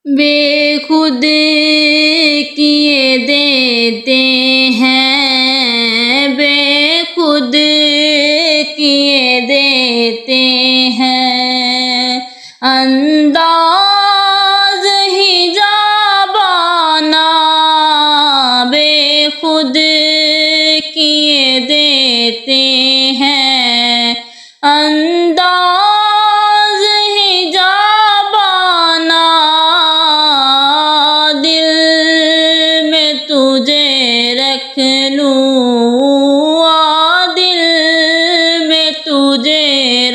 بے خود کیے دیتے ہیں، بے خود کیے دیتے ہیں، انداز حجابانہ بے خود کیے دیتے ہیں، انداز حجابانہ دل میں تجھے رکھ لوں، دل میں تجھے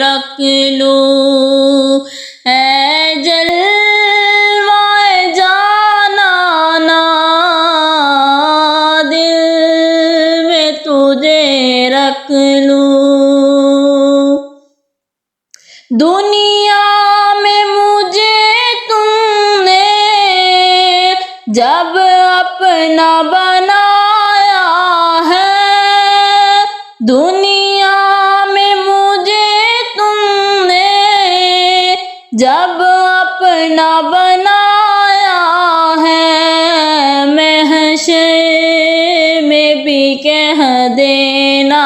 رکھ لوں، اے جلوہ جانانا دل میں تجھے رکھ لوں۔ دنیا میں مجھے تم نے جب اپنا بنایا ہے، دنیا میں مجھے تم نے جب اپنا بنایا ہے، محشر میں بھی کہہ دینا،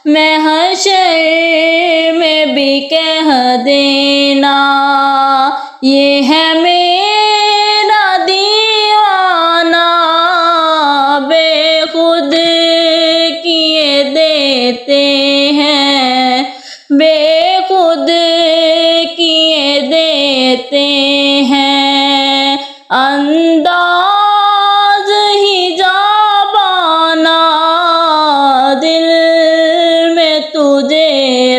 محشر میں بھی کہہ دینا، یہ ہے میرا دیوانہ بے خود کیے دیتے ہیں، بے خود کیے دیتے ہیں، انداز حجابانہ دل میں تجھے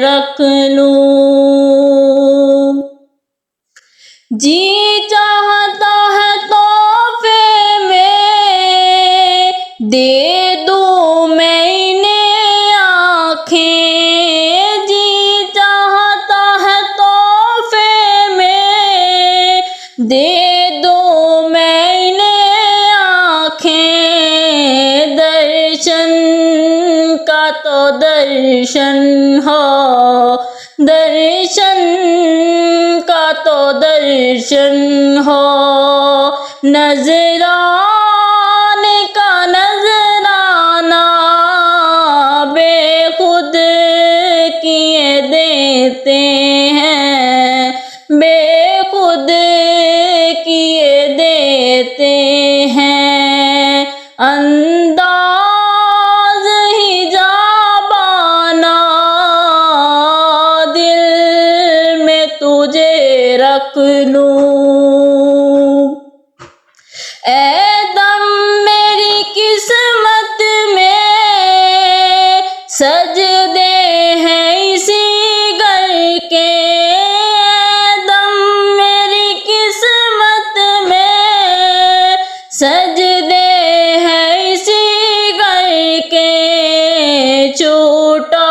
رکھ لوں۔ جی چاہتا ہے تحفے میں دے دوں میں انہیں آنکھیں، جی چاہتا ہے تحفے میں دے دوں میں انہیں آنکھیں، درشن کا تو درشن ہو، درشن کا تو درشن ہو، نذرانے کا نذرانہ بے خود کیے دیتے ہیں، بے خود کیے دیتے ہیں، انداز حجابانہ دل میں تجھے رکھ لوں۔ اے دم میری قسمت میں سجدے ہیں اسی گھر کے، اے دم میری قسمت میں سجدے ہیں اسی گھر کے، چھوٹا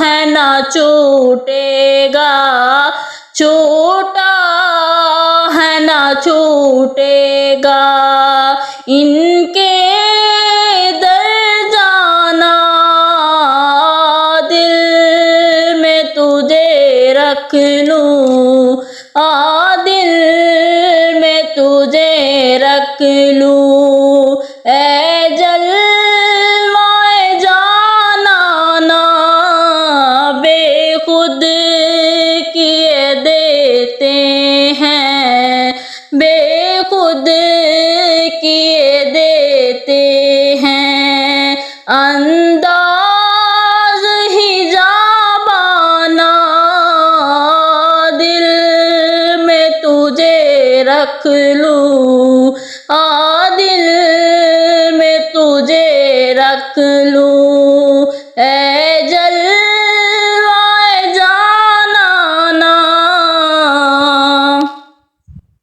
ہے نہ چھوٹے گا، چھوٹا ہے نہ چھوٹے گا، ان کے در جانا دل میں تجھے رکھ لوں، دل میں تجھے رکھ لوں، اے جلوہ جانانا بے خود کیے دیتے ہیں، بے خود کیے دیتے ہیں، انداز حجابانہ دل میں تجھے رکھ لوں، دل میں تجھے رکھ لوں۔